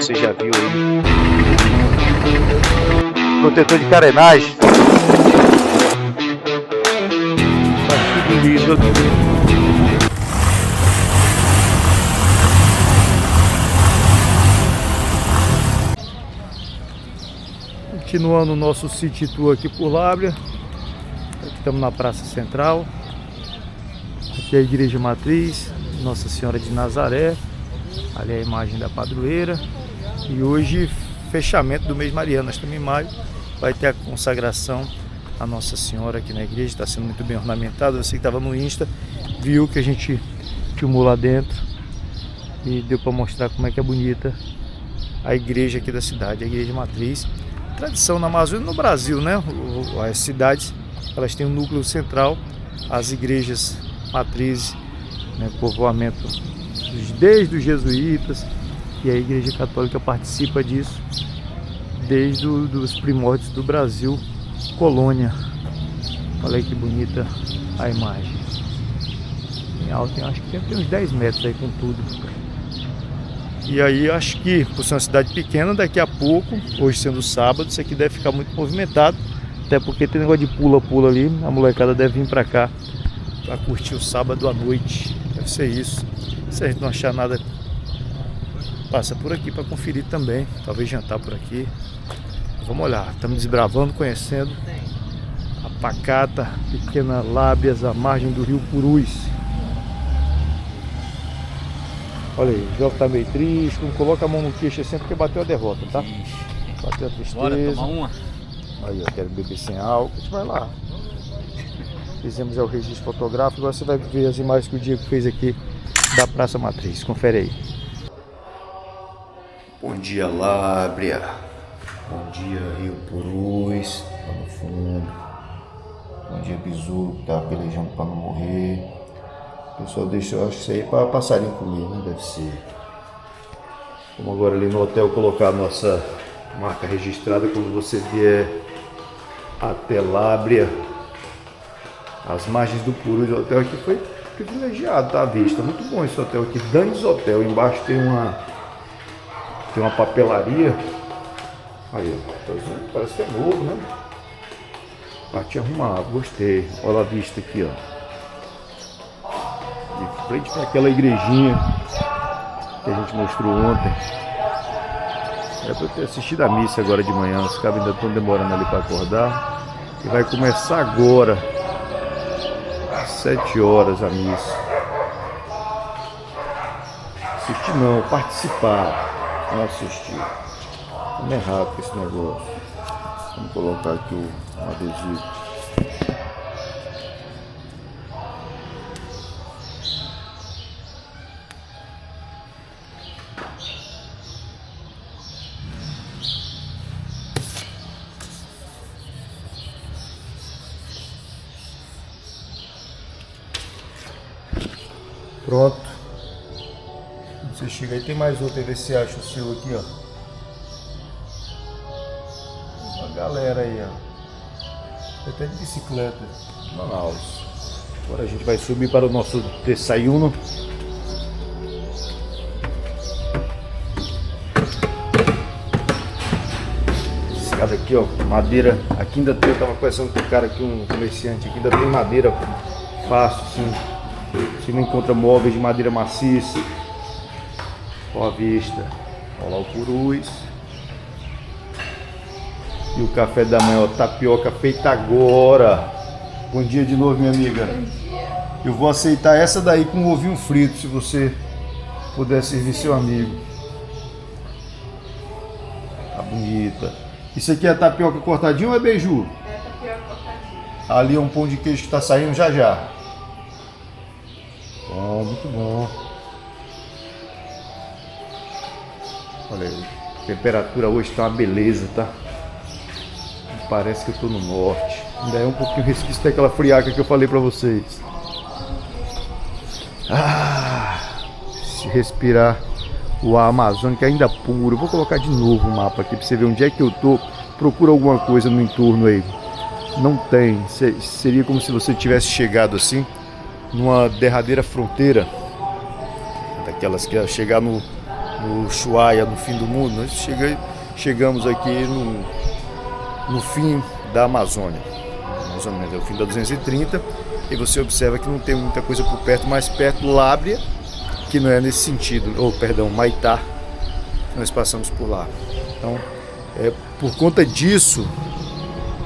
você já viu aí. Protetor de carenagem. Tá tudo liso aqui. Continuando o nosso city tour aqui por Lábrea. Aqui estamos na Praça Central. Aqui é a Igreja Matriz, Nossa Senhora de Nazaré. Ali é a imagem da padroeira. E hoje, fechamento do mês mariano. Nós estamos em maio. Vai ter a consagração a Nossa Senhora aqui na igreja. Está sendo muito bem ornamentado. Você que estava no Insta viu que a gente filmou lá dentro. E deu para mostrar como é que é bonita a igreja aqui da cidade, a Igreja Matriz. Tradição na Amazônia, no Brasil, né? As cidades, elas têm um núcleo central, as igrejas matrizes, né? Povoamento desde os jesuítas, e a Igreja Católica participa disso desde os primórdios do Brasil, colônia. Olha aí que bonita a imagem. Em alto, acho que tem uns 10 metros aí com tudo. E aí acho que, por ser uma cidade pequena, daqui a pouco, hoje sendo sábado, isso aqui deve ficar muito movimentado. Até porque tem negócio de pula-pula ali, a molecada deve vir pra cá pra curtir o sábado à noite. Deve ser isso. Se a gente não achar nada, passa por aqui pra conferir também. Talvez jantar por aqui. Vamos olhar, estamos desbravando, conhecendo a pacata, pequena Lábrias, à margem do rio Purus. Olha aí, o jogo tá meio triste, não coloca a mão no queixo sempre porque bateu a derrota, tá? Bateu a tristeza. Bora tomar uma? Aí, eu quero beber sem álcool, a gente vai lá. Fizemos já o registro fotográfico, agora você vai ver as imagens que o Diego fez aqui da Praça Matriz, confere aí. Bom dia, Lábrea. Bom dia, Rio Purus, lá no fundo. Bom dia, Besouro, que tá pelejando pra não morrer. O pessoal deixou, acho que isso aí para passarinho comer, né? Deve ser. Vamos agora ali no hotel colocar a nossa marca registrada quando você vier até Lábrea. As margens do Purus, o hotel aqui foi privilegiado, tá à vista. Muito bom esse hotel aqui, Dantes Hotel. Embaixo tem uma papelaria. Aí, ó, parece que é novo, né? Parte arrumada, gostei. Olha a vista aqui, ó. De frente para aquela igrejinha que a gente mostrou ontem. É para eu ter assistido a missa agora de manhã. Os cabos ainda estão demorando ali para acordar. E vai começar agora, às 7 horas, a missa. Assistir não, participar. Não assistir. Não é rápido esse negócio. Vamos colocar aqui o adesivo. Pronto. Você chega aí, tem mais outro aí, vê se você acha o seu aqui, ó. Uma galera aí, ó. Até de bicicleta. Manaus. Agora a gente vai subir para o nosso desayuno. Escada aqui, ó, madeira. Aqui ainda tem, eu tava conversando com o cara aqui, um comerciante aqui, ainda tem madeira fácil, assim. Você não encontra móveis de madeira maciça. Ó a vista. Olha lá o Purus. E o café da manhã, ó, tapioca feita agora. Bom dia de novo, minha amiga. Bom dia. Eu vou aceitar essa daí com um ovinho frito, se você puder servir seu amigo. Tá bonita. Isso aqui é tapioca cortadinha ou é beiju? É tapioca cortadinha. Ali é um pão de queijo que tá saindo já já. Bom, muito bom. Olha aí, a temperatura hoje tá uma beleza, tá? Parece que eu tô no norte. Ainda é um pouquinho resquício daquela friaca que eu falei pra vocês. Se respirar o ar amazônico ainda puro. Vou colocar de novo o mapa aqui pra você ver onde é que eu tô. Procura alguma coisa no entorno aí. Não tem. Seria como se você tivesse chegado assim numa derradeira fronteira, daquelas que ia chegar no no Ushuaia, no fim do mundo. Nós chegamos aqui no fim da Amazônia, mais ou menos, é o fim da 230, e você observa que não tem muita coisa por perto, mais perto Lábrea, que não é nesse sentido, ou perdão, Maitá, nós passamos por lá. Então, é por conta disso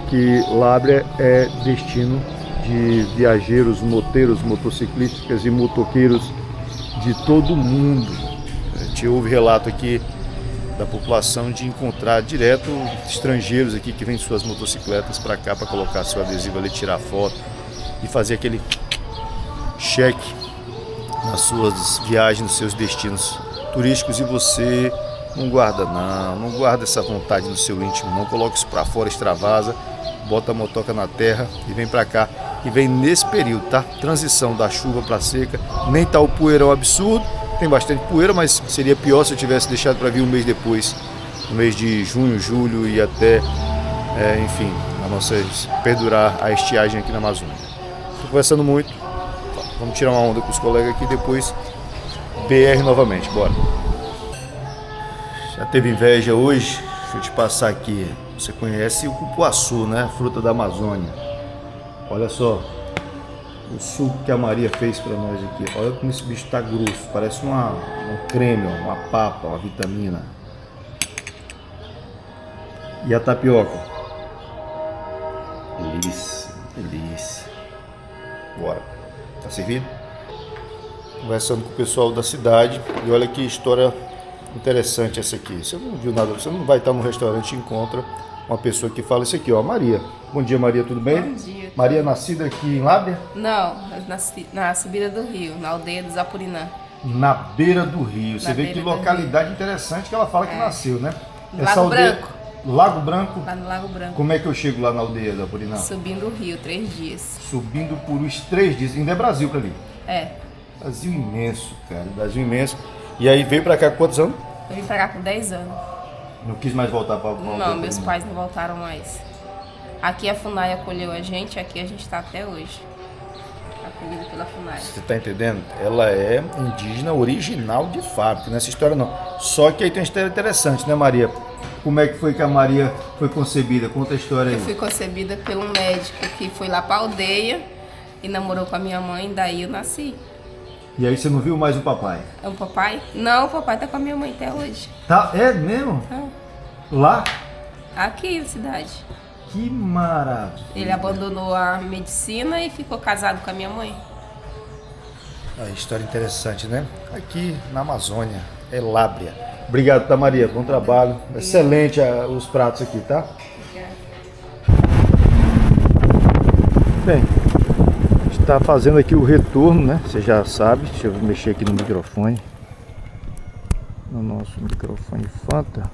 que Lábrea é destino de viajeiros, moteiros, motociclistas e motoqueiros de todo o mundo. A gente ouve relato aqui da população de encontrar direto estrangeiros aqui que vêm suas motocicletas para cá para colocar seu adesivo ali, tirar foto e fazer aquele cheque nas suas viagens, nos seus destinos turísticos. E você não guarda não guarda essa vontade no seu íntimo, não coloca isso para fora, extravasa, bota a motoca na terra e vem para cá. E vem nesse período, tá? Transição da chuva para seca, nem tá o poeirão absurdo, tem bastante poeira, mas seria pior se eu tivesse deixado para vir um mês depois, no mês de junho, julho e até, enfim, a nossa perdurar a estiagem aqui na Amazônia. Estou conversando muito, vamos tirar uma onda com os colegas aqui, depois BR novamente, bora. Já teve inveja hoje? Deixa eu te passar aqui. Você conhece o cupuaçu, né? Fruta da Amazônia. Olha só o suco que a Maria fez para nós aqui. Olha como esse bicho tá grosso. Parece um creme, uma papa, uma vitamina. E a tapioca? Delícia, delícia. Bora. Tá servido? Conversando com o pessoal da cidade. E olha que história interessante essa aqui. Você não viu nada, você não vai estar no restaurante e encontra uma pessoa que fala isso aqui, ó, Maria. Bom dia, Maria, tudo bem? Bom dia. Maria, nascida aqui em Lábrea? Não, eu nasci na subida do rio, na aldeia do Zapurinã. Na beira do rio. Você Na vê que localidade interessante que ela fala que nasceu, né? Essa Lago aldeia... Branco. Lago Branco? Lá no Lago Branco. Como é que eu chego lá na aldeia da Zapurinã? Subindo o rio, 3 dias. Subindo por os 3 dias. Ainda é Brasil pra ali. É. Brasil imenso, cara. Brasil imenso. E aí veio pra cá com quantos anos? Eu vim pra cá com 10 anos. Não quis mais voltar pra Não, meus pais não voltaram mais. Aqui a FUNAI acolheu a gente está até hoje. Acolhido pela FUNAI. Você tá entendendo? Ela é indígena original de fábrica, nessa história não. Só que aí tem uma história interessante, né, Maria? Como é que foi que a Maria foi concebida? Conta a história aí. Eu fui concebida por um médico que foi lá pra aldeia e namorou com a minha mãe, daí eu nasci. E aí você não viu mais o papai? É o papai? Não, o papai tá com a minha mãe até hoje. Tá, é mesmo? Tá. Lá? Aqui na cidade. Que maravilha. Ele abandonou a medicina e ficou casado com a minha mãe. A história interessante, né? Aqui na Amazônia, é Lábrea. Obrigado, tá, Maria? Bom trabalho. Excelente os pratos aqui, tá? Bem, a gente tá fazendo aqui o retorno, né? Você já sabe. Deixa eu mexer aqui no microfone. No nosso microfone Fanta.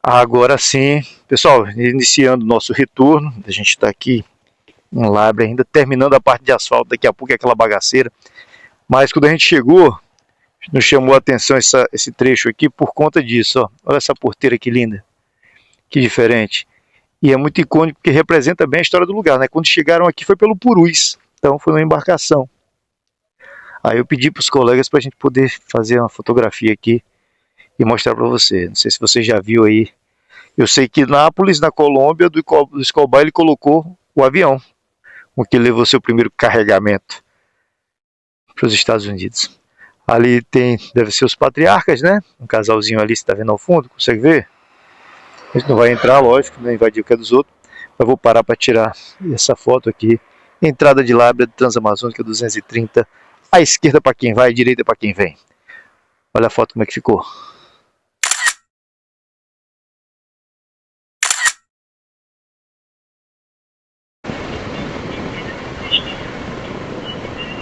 Agora sim, pessoal, iniciando o nosso retorno. A gente está aqui em Lábrea ainda, terminando a parte de asfalto, daqui a pouco é aquela bagaceira. Mas quando a gente chegou, nos chamou a atenção esse trecho aqui por conta disso, ó. Olha essa porteira que linda, que diferente. E é muito icônico porque representa bem a história do lugar, né? Quando chegaram aqui foi pelo Purus, então foi uma embarcação. Aí eu pedi para os colegas para a gente poder fazer uma fotografia aqui e mostrar para você. Não sei se você já viu aí. Eu sei que Nápoles, na Colômbia, do Escobar, ele colocou o avião, o que levou seu primeiro carregamento para os Estados Unidos. Ali deve ser os patriarcas, né? Um casalzinho ali, você está vendo ao fundo, consegue ver? A gente não vai entrar, lógico, não invadir o que é dos outros, mas vou parar para tirar essa foto aqui. Entrada de Lábrea, Transamazônica 230, à esquerda para quem vai, à direita para quem vem. Olha a foto como é que ficou.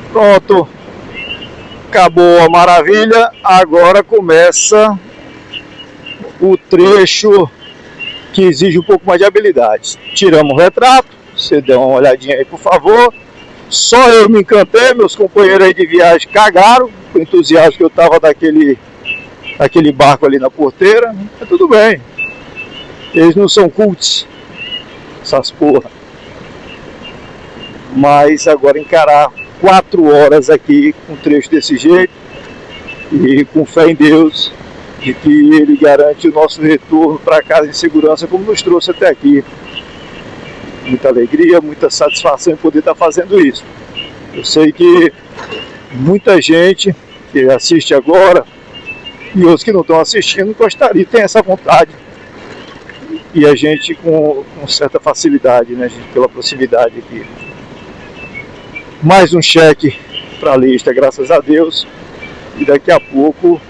Pronto, acabou a maravilha, agora começa o trecho que exige um pouco mais de habilidade. Tiramos o retrato, você dê uma olhadinha aí por favor. Só eu me encantei, meus companheiros aí de viagem cagaram, com o entusiasmo que eu tava daquele barco ali na porteira, mas tudo bem. Eles não são cults, essas porra. Mas agora encarar 4 horas aqui com um trecho desse jeito e com fé em Deus de que Ele garante o nosso retorno para casa em segurança, como nos trouxe até aqui. Muita alegria, muita satisfação em poder estar fazendo isso. Eu sei que muita gente que assiste agora e outros que não estão assistindo gostaria, tem essa vontade. E a gente com certa facilidade, né, gente, pela proximidade aqui. Mais um cheque para a lista, graças a Deus. E daqui a pouco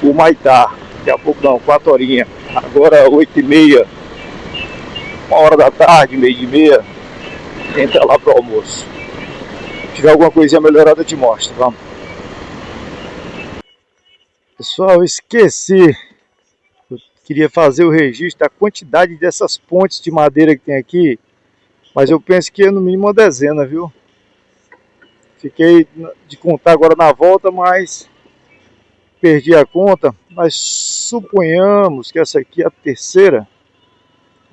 o Maitá. Daqui a pouco não, 4 horinhas. Agora 8h30, 1h da tarde, 12h30. Entra lá pro almoço. Se tiver alguma coisinha melhorada eu te mostro, vamos. Pessoal, esqueci. Eu queria fazer o registro da quantidade dessas pontes de madeira que tem aqui. Mas eu penso que é no mínimo uma dezena, viu? Fiquei de contar agora na volta, mas perdi a conta. Mas suponhamos que essa aqui é a terceira.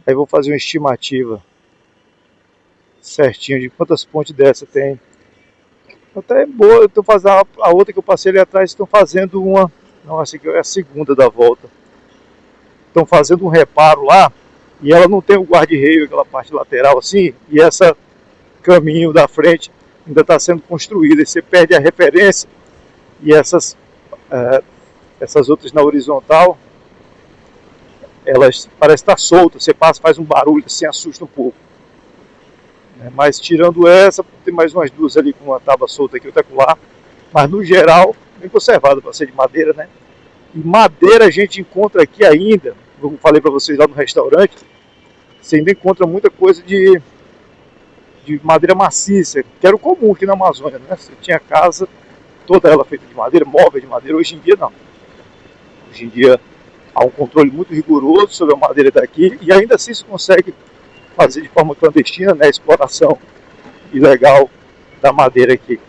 Aí vou fazer uma estimativa certinho de quantas pontes dessa tem. Até é boa, eu estou fazendo a outra que eu passei ali atrás, estão fazendo uma. Não, essa aqui é a segunda da volta. Estão fazendo um reparo lá e ela não tem o guarda-reio, aquela parte lateral assim, e essa caminho da frente ainda está sendo construída. E você perde a referência e essas outras na horizontal, elas parecem estar soltas. Você passa, faz um barulho assim, assusta um pouco. Mas tirando essa, tem mais umas duas ali com uma tábua solta aqui, outra com lá. Mas no geral, bem conservado para ser de madeira, né? E madeira a gente encontra aqui ainda, como falei para vocês lá no restaurante, você ainda encontra muita coisa de madeira maciça, que era o comum aqui na Amazônia, né? Você tinha casa, toda ela feita de madeira, móvel de madeira. Hoje em dia não. Hoje em dia há um controle muito rigoroso sobre a madeira daqui e ainda assim se consegue fazer de forma clandestina, né, a exploração ilegal da madeira aqui.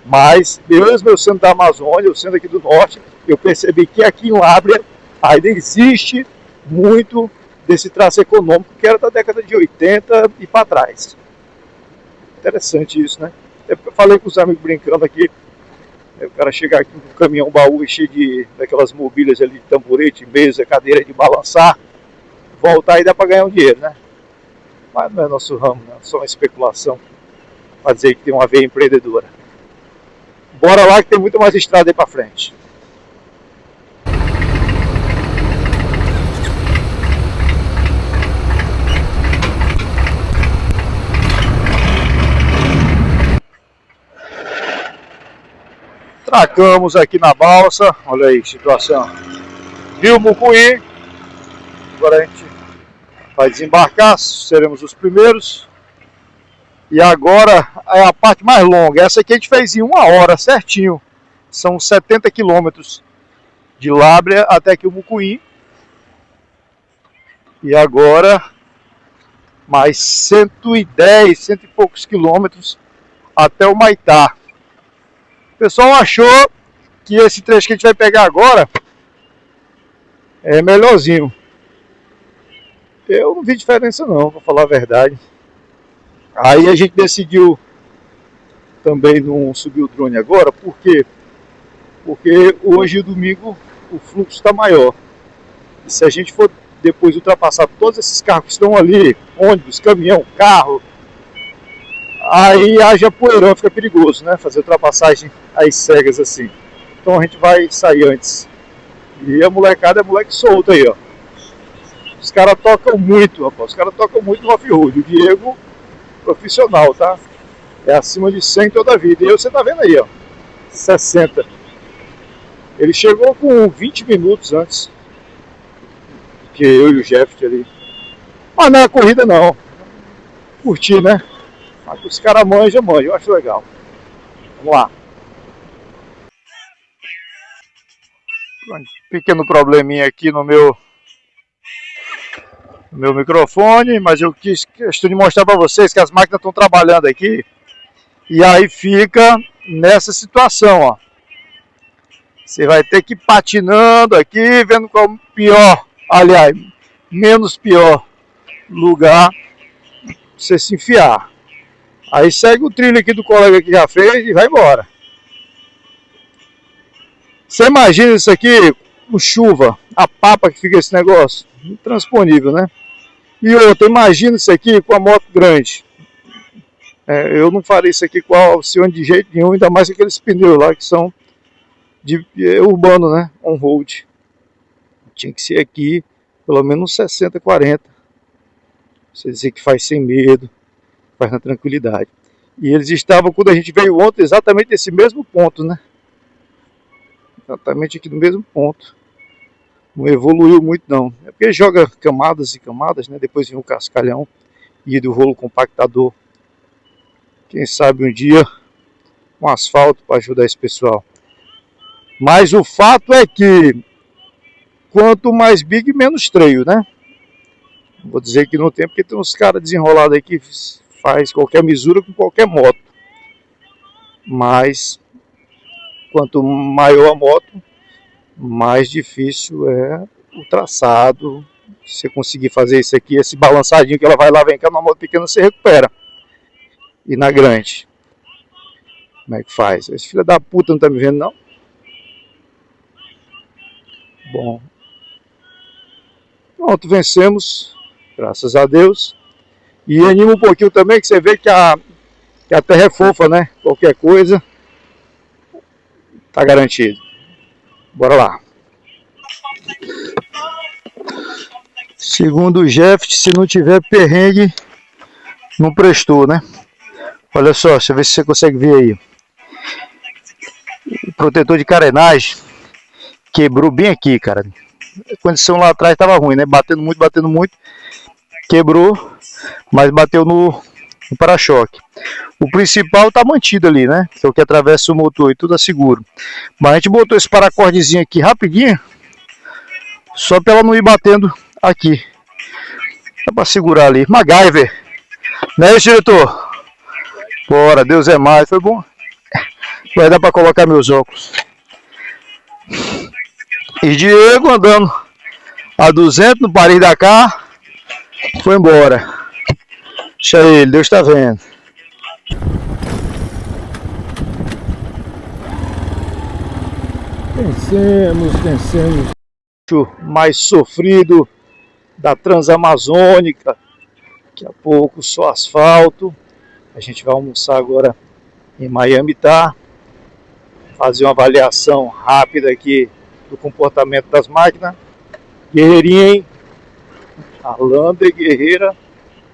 Mas mesmo eu sendo da Amazônia, eu sendo aqui do norte, eu percebi que aqui em Lábrea ainda existe muito desse traço econômico que era da década de 80 e para trás. Interessante isso, né? Eu falei com os amigos brincando aqui, o cara chegar aqui com um caminhão baú cheio daquelas mobílias ali de tamborete, mesa, cadeira de balançar, voltar e dá para ganhar um dinheiro, né? Mas não é nosso ramo, né? Só uma especulação para dizer que tem uma veia empreendedora. Bora lá que tem muito mais estrada aí para frente. Tracamos aqui na balsa, olha aí, situação. Rio Mucuí. Agora a gente vai desembarcar, seremos os primeiros. E agora é a parte mais longa. Essa aqui a gente fez em 1 hora, certinho. São 70 quilômetros de Lábrea até aqui o Mucuí. E agora mais 110, cento e poucos quilômetros até o Maitá. O pessoal achou que esse trecho que a gente vai pegar agora é melhorzinho. Eu não vi diferença não, pra falar a verdade. Aí a gente decidiu também não subir o drone agora, por quê? Porque hoje, domingo, o fluxo está maior. E se a gente for depois ultrapassar todos esses carros que estão ali, ônibus, caminhão, carro, aí haja poeirão, fica perigoso, né? Fazer ultrapassagem às cegas assim. Então a gente vai sair antes. E a molecada é moleque solto aí, ó. Os caras tocam muito, rapaz. Os caras tocam muito no off-road. O Diego, profissional, tá? É acima de 100 toda a vida. E você tá vendo aí, ó. 60. Ele chegou com 20 minutos antes que eu e o Jeff ali. Mas não é corrida não. Curtir, né? Mas os caras manjam, eu acho legal. Vamos lá. Pequeno probleminha aqui no meu microfone, mas eu questão de mostrar para vocês que as máquinas estão trabalhando aqui. E aí fica nessa situação, ó. Você vai ter que ir patinando aqui, vendo qual é o pior, aliás, menos pior lugar pra você se enfiar. Aí segue o trilho aqui do colega que já fez e vai embora. Você imagina isso aqui com chuva, a papa que fica esse negócio? Intransponível, né? E outra, imagina isso aqui com a moto grande. Eu não faria isso aqui com a Alcione de jeito nenhum, ainda mais aqueles pneus lá que são de urbano, né? On-road. Tinha que ser aqui pelo menos 60, 40. Você dizer que faz sem medo, faz na tranquilidade. E eles estavam, quando a gente veio ontem, exatamente nesse mesmo ponto, né? Exatamente aqui no mesmo ponto. Não evoluiu muito não. É porque joga camadas e camadas, né? Depois vem o cascalhão e do rolo compactador. Quem sabe um dia um asfalto para ajudar esse pessoal. Mas o fato é que quanto mais big, menos treio, né? Não vou dizer que não tem, porque tem uns caras desenrolados aí que faz qualquer misura com qualquer moto. Mas quanto maior a moto, mais difícil é o traçado. Se você conseguir fazer isso aqui, esse balançadinho que ela vai lá, vem cá, numa moto pequena você recupera. E na grande, como é que faz? Esse filho da puta não tá me vendo não? Bom, pronto, vencemos, graças a Deus. E anima um pouquinho também, que você vê que a terra é fofa, né? Qualquer coisa tá garantido. Bora lá. Segundo o Jeff, se não tiver perrengue, não prestou, né? Olha só, deixa eu ver se você consegue ver aí. O protetor de carenagem quebrou bem aqui, cara. A condição lá atrás estava ruim, né? Batendo muito. Quebrou, mas bateu no para-choque. O principal tá mantido ali, né? Que é o que atravessa o motor e tudo é seguro. Mas a gente botou esse paracordezinho aqui rapidinho, só para ela não ir batendo aqui. Dá para segurar ali. MacGyver, né, diretor? Bora, Deus é mais, foi bom. Vai dar para colocar meus óculos. E Diego andando a 200 no Paris Dakar, foi embora. Deixa ele, Deus está vendo. Vencemos. Mais sofrido da Transamazônica. Daqui a pouco só asfalto. A gente vai almoçar agora em Miami, tá? Fazer uma avaliação rápida aqui do comportamento das máquinas. Guerreirinha, hein? A Lander guerreira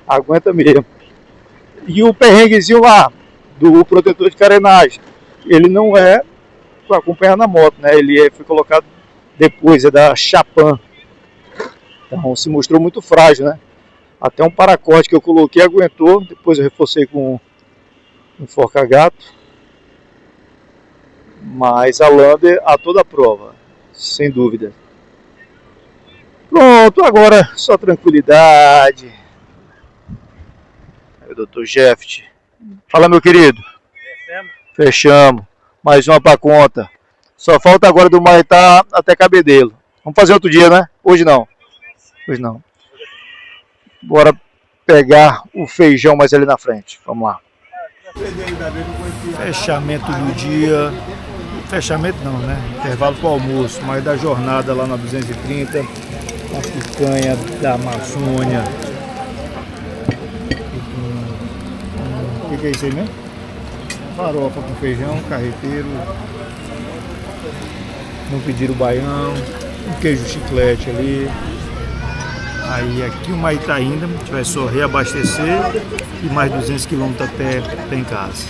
aguenta mesmo. E o perrenguezinho lá do protetor de carenagem, ele não é para acompanhar na moto, né? Ele foi colocado depois, é da Chapan. Então se mostrou muito frágil, né? Até um paracorte que eu coloquei aguentou, depois eu reforcei com um forca-gato. Mas a Lander a toda prova, sem dúvida. Pronto, agora só tranquilidade. Aí o Dr. Jeff. Fala, meu querido. Fechamos. Mais uma pra conta. Só falta agora do Maitá até Cabedelo. Vamos fazer outro dia, né? Hoje não. Bora pegar o feijão mais ali na frente. Vamos lá. Fechamento do dia. Fechamento não, né? Intervalo para o almoço, mas da jornada lá na 230. A picanha da Amazônia. O que é isso aí mesmo? Farofa com feijão, carreteiro. Não pediram baião. Um queijo chiclete ali. Aí aqui o Maitá ainda, a gente vai só reabastecer e mais 200 km até em casa.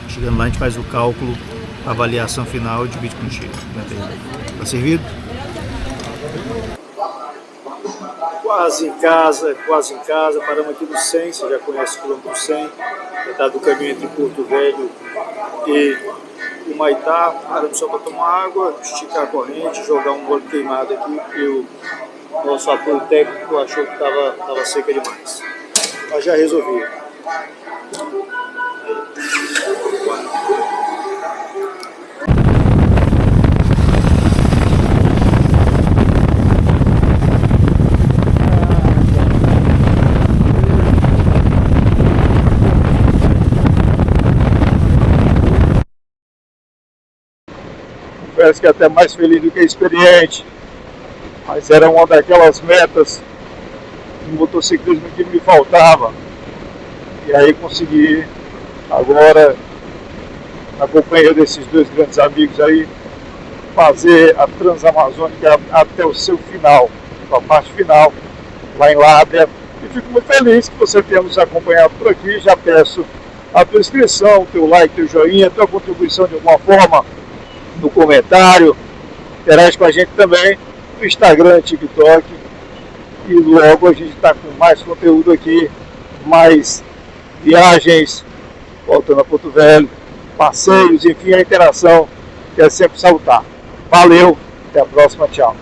Chegando lá a gente faz o cálculo, a avaliação final e divide contigo. Tá servido? Quase em casa, paramos aqui no 100, você já conhece o quilômetro 100, metade do caminho entre Porto Velho e o Maitá, paramos só para tomar água, esticar a corrente, jogar um molho queimado aqui, porque o nosso apoio técnico achou que estava seca demais. Mas já resolvi. confesso que até mais feliz do que experiente, mas era uma daquelas metas de motociclismo que me faltava. E aí consegui, agora, na companhia desses dois grandes amigos aí, fazer a Transamazônica até o seu final, a parte final, lá em Lábrea. E fico muito feliz que você tenha nos acompanhado por aqui. Já peço a tua inscrição, teu like, teu joinha, tua contribuição de alguma forma no comentário. Interage com a gente também no Instagram, TikTok. E logo a gente está com mais conteúdo aqui, mais viagens, voltando a Porto Velho, passeios, enfim, a interação que é sempre salutar. Valeu, até a próxima, tchau.